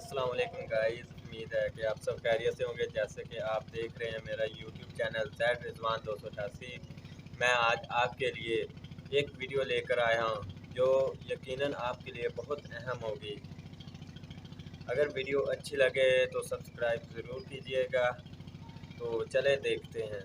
السلام علیکم گائز، امید ہے کہ آپ سب خیریت سے ہوں گے۔ جیسے کہ آپ دیکھ رہے ہیں میرا یوٹیوب چینل زید رضوان 288۔ میں آج آپ کے لیے ایک ویڈیو لے کر آیا ہوں جو یقیناً آپ کے لیے بہت اہم ہوگی۔ اگر ویڈیو اچھی لگے تو سبسکرائب ضرور کیجیے گا۔ تو چلے دیکھتے ہیں۔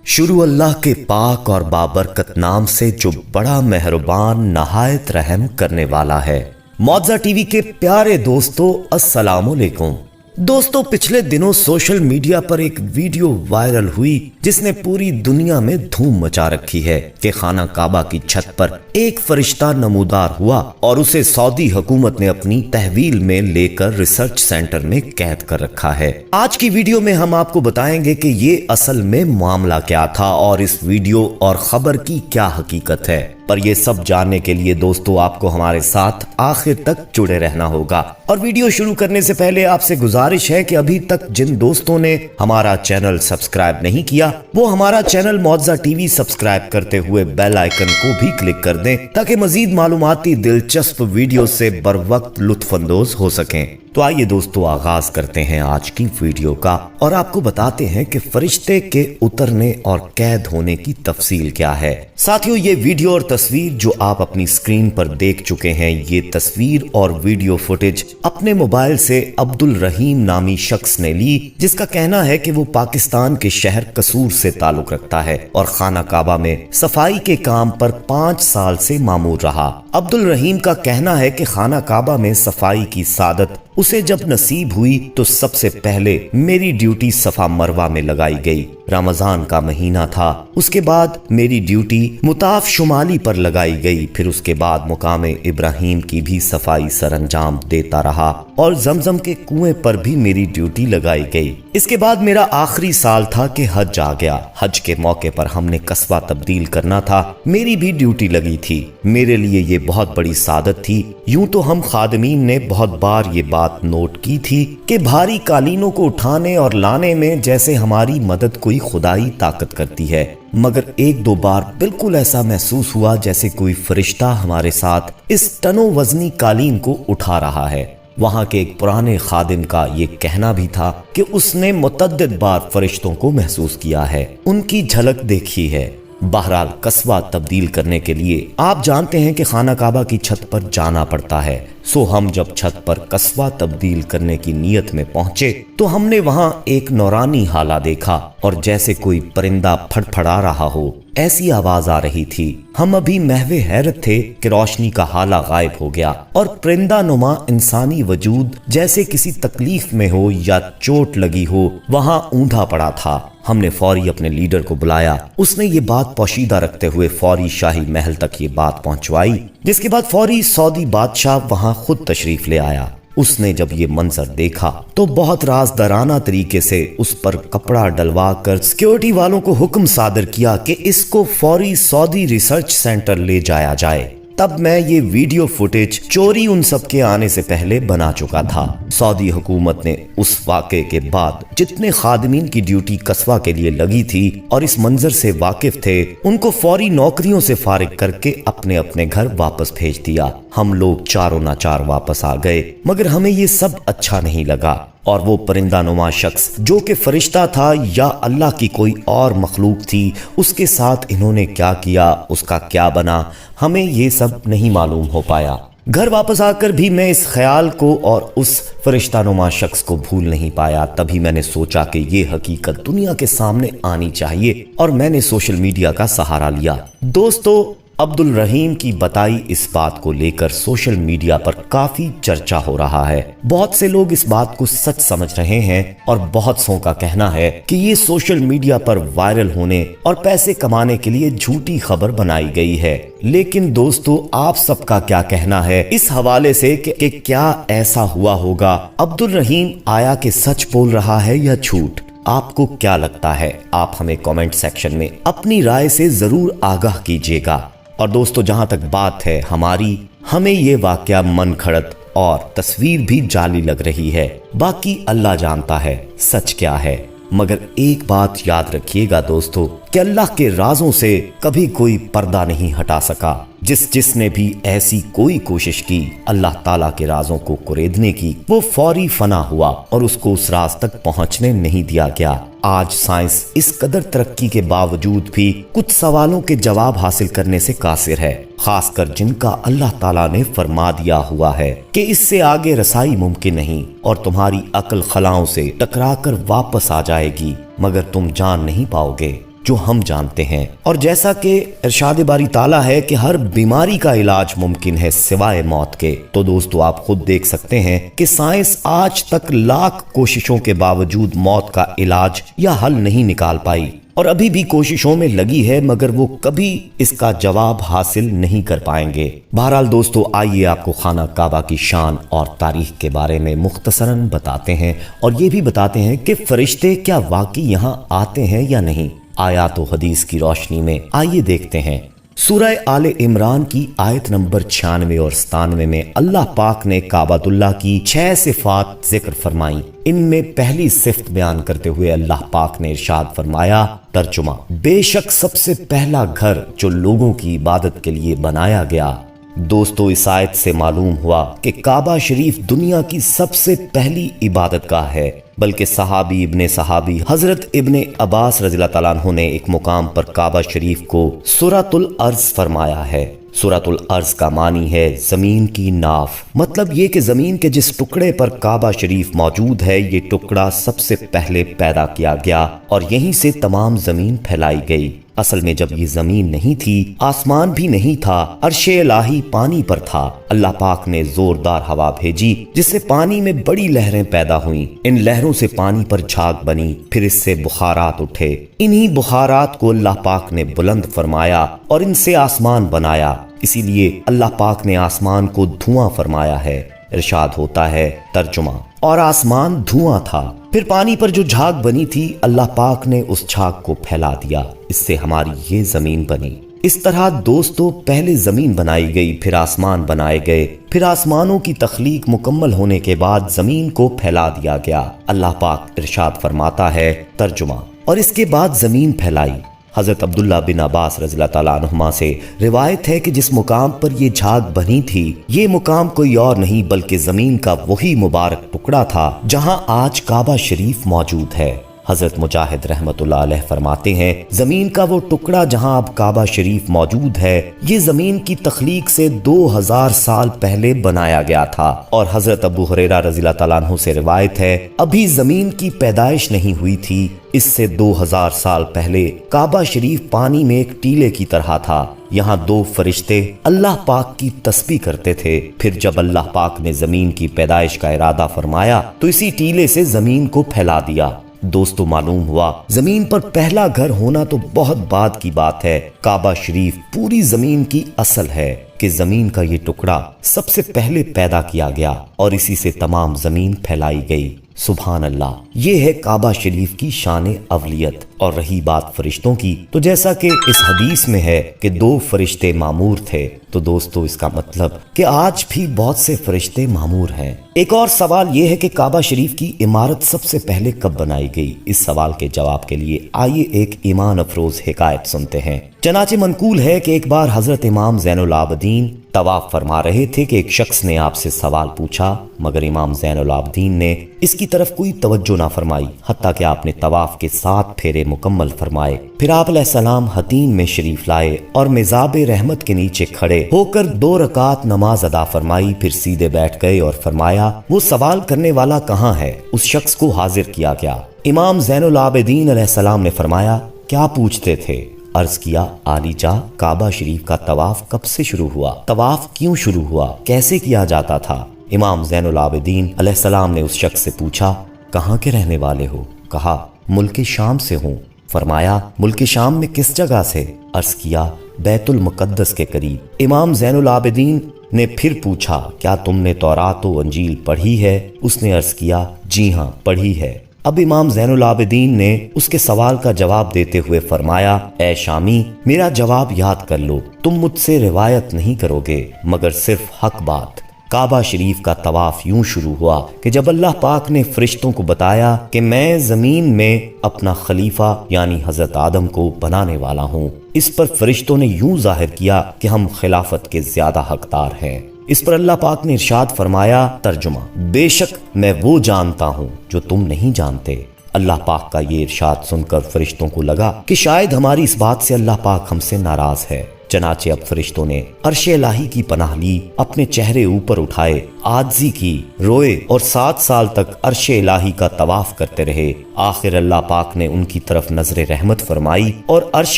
شروع اللہ کے پاک اور بابرکت نام سے جو بڑا مہربان نہایت رحم کرنے والا ہے۔ معجزہ ٹی وی کے پیارے دوستو السلام علیکم۔ دوستو پچھلے دنوں سوشل میڈیا پر ایک ویڈیو وائرل ہوئی جس نے پوری دنیا میں دھوم مچا رکھی ہے کہ خانہ کعبہ کی چھت پر ایک فرشتہ نمودار ہوا اور اسے سعودی حکومت نے اپنی تحویل میں لے کر ریسرچ سینٹر میں قید کر رکھا ہے۔ آج کی ویڈیو میں ہم آپ کو بتائیں گے کہ یہ اصل میں معاملہ کیا تھا اور اس ویڈیو اور خبر کی کیا حقیقت ہے۔ پر یہ سب جاننے کے لیے دوستو آپ کو ہمارے ساتھ آخر تک جڑے رہنا ہوگا۔ اور ویڈیو شروع کرنے سے پہلے آپ سے گزارش ہے کہ ابھی تک جن دوستوں نے ہمارا چینل سبسکرائب نہیں کیا وہ ہمارا چینل معجزہ ٹی وی سبسکرائب کرتے ہوئے بیل آئیکن کو بھی کلک کر دیں تاکہ مزید معلوماتی دلچسپ ویڈیو سے بر وقت لطف اندوز ہو سکیں۔ تو آئیے دوستو آغاز کرتے ہیں آج کی ویڈیو کا اور آپ کو بتاتے ہیں کہ فرشتے کے اترنے اور قید ہونے کی تفصیل کیا ہے۔ ساتھیو یہ ویڈیو اور تصویر جو آپ اپنی سکرین پر دیکھ چکے ہیں، یہ تصویر اور ویڈیو فوٹیج اپنے موبائل سے عبد الرحیم نامی شخص نے لی، جس کا کہنا ہے کہ وہ پاکستان کے شہر قصور سے تعلق رکھتا ہے اور خانہ کعبہ میں صفائی کے کام پر 5 سال سے مامور رہا۔ عبد الرحیم کا کہنا ہے کہ خانہ کعبہ میں صفائی کی سعادت اسے جب نصیب ہوئی تو سب سے پہلے میری ڈیوٹی صفا مروہ میں لگائی گئی۔ رمضان کا مہینہ تھا، اس کے بعد میری ڈیوٹی مطاف شمالی پر لگائی گئی، پھر اس کے بعد مقام ابراہیم کی بھی صفائی سر انجام دیتا رہا اور زمزم کے کنویں پر بھی میری ڈیوٹی لگائی گئی۔ اس کے بعد میرا آخری سال تھا کہ حج آ گیا۔ حج کے موقع پر ہم نے قصبہ تبدیل کرنا تھا، میری بھی ڈیوٹی لگی تھی۔ میرے لیے یہ بہت بڑی سعادت تھی۔ یوں تو ہم خادمین نے بہت بار یہ بات نوٹ کی تھی کہ بھاری قالینوں کو اٹھانے اور لانے میں جیسے ہماری مدد کوئی خدائی طاقت کرتی ہے، مگر ایک دو بار بالکل ایسا محسوس ہوا جیسے کوئی فرشتہ ہمارے ساتھ اس ٹنوں وزنی قالین کو اٹھا رہا ہے۔ وہاں کے ایک پرانے خادم کا یہ کہنا بھی تھا کہ اس نے متعدد بار فرشتوں کو محسوس کیا ہے، ان کی جھلک دیکھی ہے۔ بہرحال قصبہ تبدیل کرنے کے لیے آپ جانتے ہیں کہ خانہ کعبہ کی چھت پر جانا پڑتا ہے۔ سو ہم جب چھت پر قصبہ تبدیل کرنے کی نیت میں پہنچے تو ہم نے وہاں ایک نورانی ہالہ دیکھا اور جیسے کوئی پرندہ پھڑ پھڑا رہا ہو ایسی آواز آ رہی تھی۔ ہم ابھی محو حیرت تھے کہ روشنی کا ہالہ غائب ہو گیا اور پرندہ نما انسانی وجود جیسے کسی تکلیف میں ہو یا چوٹ لگی ہو وہاں اونڈا پڑا تھا۔ ہم نے فوری اپنے لیڈر کو بلایا، اس نے یہ بات پوشیدہ رکھتے ہوئے فوری شاہی محل تک یہ بات پہنچوائی، جس کے بعد فوری سعودی بادشاہ وہاں خود تشریف لے آیا۔ اس نے جب یہ منظر دیکھا تو بہت رازدارانہ طریقے سے اس پر کپڑا ڈلوا کر سیکیورٹی والوں کو حکم صادر کیا کہ اس کو فوری سعودی ریسرچ سینٹر لے جایا جائے۔ تب میں یہ ویڈیو فوٹیج چوری ان سب کے آنے سے پہلے بنا چکا تھا۔ سعودی حکومت نے اس واقعے کے بعد جتنے خادمین کی ڈیوٹی قصبہ کے لیے لگی تھی اور اس منظر سے واقف تھے ان کو فوری نوکریوں سے فارغ کر کے اپنے اپنے گھر واپس بھیج دیا۔ ہم لوگ چاروں ناچار واپس آ گئے، مگر ہمیں یہ سب اچھا نہیں لگا اور وہ پرندہ نما شخص جو کہ فرشتہ تھا یا اللہ کی کوئی اور مخلوق تھی، اس کے ساتھ انہوں نے کیا کیا، اس کا کیا بنا، ہمیں یہ سب نہیں معلوم ہو پایا۔ گھر واپس آ کر بھی میں اس خیال کو اور اس فرشتہ نما شخص کو بھول نہیں پایا۔ تبھی میں نے سوچا کہ یہ حقیقت دنیا کے سامنے آنی چاہیے اور میں نے سوشل میڈیا کا سہارا لیا۔ دوستو عبد الرحیم کی بتائی اس بات کو لے کر سوشل میڈیا پر کافی چرچا ہو رہا ہے۔ بہت سے لوگ اس بات کو سچ سمجھ رہے ہیں اور بہت سوں کا کہنا ہے کہ یہ سوشل میڈیا پر وائرل ہونے اور پیسے کمانے کے لیے جھوٹی خبر بنائی گئی ہے۔ لیکن دوستو آپ سب کا کیا کہنا ہے اس حوالے سے کہ کیا ایسا ہوا ہوگا؟ عبد الرحیم آیا کہ سچ بول رہا ہے یا جھوٹ؟ آپ کو کیا لگتا ہے؟ آپ ہمیں کامنٹ سیکشن میں اپنی رائے سے ضرور آگاہ کیجیے گا۔ اور دوستو جہاں تک بات ہے ہماری، ہمیں یہ واقعہ من کھڑت اور تصویر بھی جعلی لگ رہی ہے، باقی اللہ جانتا ہے سچ کیا ہے۔ مگر ایک بات یاد رکھیے گا دوستو کہ اللہ کے رازوں سے کبھی کوئی پردہ نہیں ہٹا سکا۔ जिस ने भी ऐसी कोई कोशिश की अल्लाह ताला के राजों को कुरेदने की, वो फौरी फना हुआ और उसको उस राज तक पहुंचने नहीं दिया गया। आज साइंस इस कदर तरक्की के बावजूद भी कुछ सवालों के जवाब हासिल करने से कासिर है, खासकर जिनका अल्लाह ताला ने फरमा दिया हुआ है कि इससे आगे रसाई मुमकिन नहीं और तुम्हारी अक्ल खलाओं से टकराकर वापस आ जाएगी, मगर तुम जान नहीं पाओगे जो हम जानते हैं। और जैसा कि इरशाद बारी ताला है कि हर बीमारी का इलाज मुमकिन है सिवाय मौत के, तो दोस्तों आप खुद देख सकते हैं कि साइंस आज तक लाख कोशिशों के बावजूद मौत का इलाज या हल नहीं निकाल पाई और अभी भी कोशिशों में लगी है, मगर वो कभी इसका जवाब हासिल नहीं कर पाएंगे। बहरहाल दोस्तों, आइए आपको खाना काबा की शान और तारीख के बारे में मुख्तसरन बताते हैं और ये भी बताते हैं कि फरिश्ते क्या वाकई यहाँ आते हैं या नहीं। आयात व हदीस की रोशनी में आइए देखते हैं। सूरह आले इमरान की आयत नंबर 96 और 97 में अल्लाह पाक ने काबातुल्लाह की 6 सिफात जिक्र फरमाई। इनमें पहली सिफ्त बयान करते हुए अल्लाह पाक ने इरशाद फरमाया, तर्जुमा, बेशक सबसे पहला घर जो लोगों की इबादत के लिए बनाया गया। दोस्तों, इस आयत से मालूम हुआ कि काबा शरीफ दुनिया की सबसे पहली इबादत गाह है, बल्कि सहाबी हजरत इब्ने अब्बास रज़ियल्लाहु ताला अन्हु ने एक मुकाम पर काबा शरीफ को सूरतुल अर्ज़ फरमाया है। सूरतुल अर्ज़ का मानी है जमीन की नाफ, मतलब ये कि जमीन के जिस टुकड़े पर काबा शरीफ मौजूद है, ये टुकड़ा सबसे पहले पैदा किया गया और यहीं से तमाम जमीन फैलाई गई। असल में जब ये जमीन नहीं थी, आसमान भी नहीं था, अर्शे इलाही पानी पर था। अल्लाह पाक ने जोरदार हवा भेजी जिससे पानी में बड़ी लहरें पैदा हुई। इन लहरों से पानी पर झाग बनी, फिर इससे बुखारात उठे। इन्हीं बुखारात को अल्लाह पाक ने बुलंद फरमाया और इनसे आसमान बनाया। इसीलिए अल्लाह पाक ने आसमान को धुआं फरमाया है। इरशाद होता है, तर्जुमा, और आसमान धुआं था। फिर पानी पर जो झाग बनी थी, अल्लाह पाक ने उस झाग को फैला दिया, इससे हमारी ये जमीन बनी। इस तरह दोस्तों, पहले जमीन बनाई गई, फिर आसमान बनाए गए, फिर आसमानों की तख्लीक मुकम्मल होने के बाद जमीन को फैला दिया गया। अल्लाह पाक इरशाद फरमाता है, तर्जुमा, और इसके बाद जमीन फैलाई। हजरत अब्दुल्ला बिन अब्बास रज़ियल्लाहु ताला अन्हुमा से रिवायत है कि जिस मुकाम पर ये झाग बनी थी, ये मुकाम कोई और नहीं बल्कि जमीन का वही मुबारक टुकड़ा था जहां आज काबा शरीफ मौजूद है। हजरत मुजाहिद रहमतुल्लाह अलैह फरमाते हैं, जमीन का वो टुकड़ा जहां अब काबा शरीफ मौजूद है, ये जमीन की तख्लीक से 2000 साल पहले बनाया गया था। और हजरत अबू हुरैरा रज़ियल्लाहु ताला अन्हु से रिवायत है, अभी जमीन की पैदाइश नहीं हुई थी, इससे 2000 साल पहले काबा शरीफ पानी में एक टीले की तरह था। यहाँ 2 फरिश्ते अल्लाह पाक की तस्बीह करते थे। फिर जब अल्लाह पाक ने जमीन की पैदाइश का इरादा फरमाया तो इसी टीले से जमीन को फैला दिया। दोस्तों, मालूम हुआ जमीन पर पहला घर होना तो बहुत बाद की बात है। काबा शरीफ पूरी जमीन की असल है कि जमीन का ये टुकड़ा सबसे पहले पैदा किया गया और इसी से तमाम जमीन फैलाई गई। सुभान अल्लाह, ये है काबा शरीफ की शान अवलियत। और रही बात फरिश्तों की, तो जैसा कि इस हदीस में है कि 2 फरिश्ते मामूर थे, तो दोस्तों इसका मतलब कि आज भी बहुत से फरिश्ते मामूर हैं। एक और सवाल यह है कि काबा शरीफ की इमारत सबसे पहले कब बनाई गई? इस सवाल के जवाब के लिए आइए एक ईमान अफरोज हिकायत सुनते हैं। चनाचे मनकूल है कि एक बार हजरत इमाम ज़ैनुल आबिदीन तवाफ फरमा रहे थे कि एक शख्स ने आपसे सवाल पूछा, मगर इमाम ज़ैनुल आबिदीन ने इसकी तरफ कोई तवज्जो ना फरमाई, हत्ता कि आपने तवाफ के 7 फेरे मुकम्मल फरमाए। फिर आप अलैहिस्सलाम हतीम में शरीफ लाए और मिज़ाबे रहमत के नीचे खड़े होकर 2 रकात नमाज अदा फरमाई। फिर सीधे बैठ गए और फरमाया, वो सवाल करने वाला कहाँ है? उस शख्स को हाजिर किया गया। इमाम ज़ैनुल आबिदीन अलैहिस्सलाम ने फरमाया, क्या पूछते थे? अर्ज किया, आलीजा, काबा शरीफ का तवाफ कब से शुरू हुआ? तवाफ क्यों शुरू हुआ? कैसे किया जाता था? इमाम ज़ैनुल आबिदीन अलैहिस्सलाम ने उस शख्स से पूछा, कहाँ के रहने वाले हो? कहा, मुल्क शाम से हूँ। फरमाया, मुल्क शाम में किस जगह से? अर्ज किया, बैतुल मुकद्दस के करीब। इमाम ज़ैनुल आबिदीन ने फिर पूछा, क्या तुमने तौरात व अंजील पढ़ी है? उसने अर्ज किया, जी हाँ, पढ़ी है। अब इमाम ज़ैनुल आबिदीन ने उसके सवाल का जवाब देते हुए फरमाया, ए शामी, मेरा जवाब याद कर लो, तुम मुझसे रिवायत नहीं करोगे मगर सिर्फ हक बात। काबा शरीफ का तवाफ यूं शुरू हुआ कि जब अल्लाह पाक ने फरिश्तों को बताया कि मैं जमीन में अपना खलीफा यानी हजरत आदम को बनाने वाला हूँ, इस पर फरिश्तों ने यूं जाहिर किया कि हम खिलाफत के ज्यादा हकदार हैं। इस पर अल्लाह पाक ने इरशाद फरमाया, तर्जुमा, बेशक मैं वो जानता हूँ जो तुम नहीं जानते। अल्लाह पाक का ये इरशाद सुनकर फरिश्तों को लगा कि शायद हमारी इस बात से अल्लाह पाक हमसे नाराज है। चनाचे अब फरिश्तों ने अर्श इलाही की पनाह ली, अपने चेहरे ऊपर उठाए, आजिज़ी की, रोए और 7 साल तक अर्श इलाही का तवाफ करते रहे। आखिर अल्लाह पाक ने उनकी तरफ नजर रहमत फरमाई और अर्श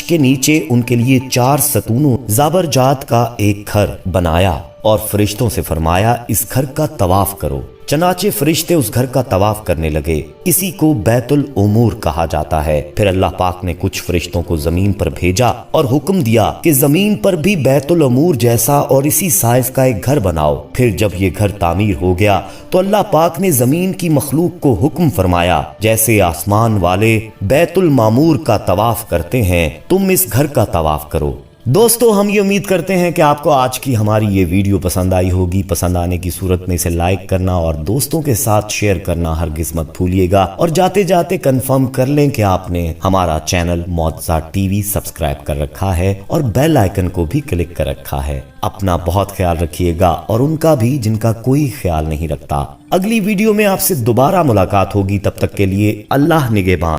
के नीचे उनके लिए 4 सतूनों ज़ाबरजात का एक घर बनाया और फरिश्तों से फरमाया, इस घर का तवाफ करो। चनाचे फरिश्ते उस घर का तवाफ करने लगे। इसी को बैतुल उमूर कहा जाता है। फिर अल्लाह पाक ने कुछ फरिश्तों को जमीन पर भेजा और हुक्म दिया कि जमीन पर भी बैतुल उमूर जैसा और इसी साइज का एक घर बनाओ। फिर जब ये घर तामीर हो गया तो अल्लाह पाक ने जमीन की मखलूक को हुक्म फरमाया, जैसे आसमान वाले बैतुल मामूर का तवाफ करते हैं, तुम इस घर का तवाफ करो। दोस्तों, हम ये उम्मीद करते हैं कि आपको आज की हमारी ये वीडियो पसंद आई होगी। पसंद आने की सूरत में इसे लाइक करना और दोस्तों के साथ शेयर करना हरगिज मत भूलिएगा। और जाते जाते कंफर्म कर लें कि आपने हमारा चैनल मौजा टीवी सब्सक्राइब कर रखा है और बेल आइकन को भी क्लिक कर रखा है। अपना बहुत ख्याल रखिएगा और उनका भी जिनका कोई ख्याल नहीं रखता। अगली वीडियो में आपसे दोबारा मुलाकात होगी, तब तक के लिए अल्लाह निगहबान।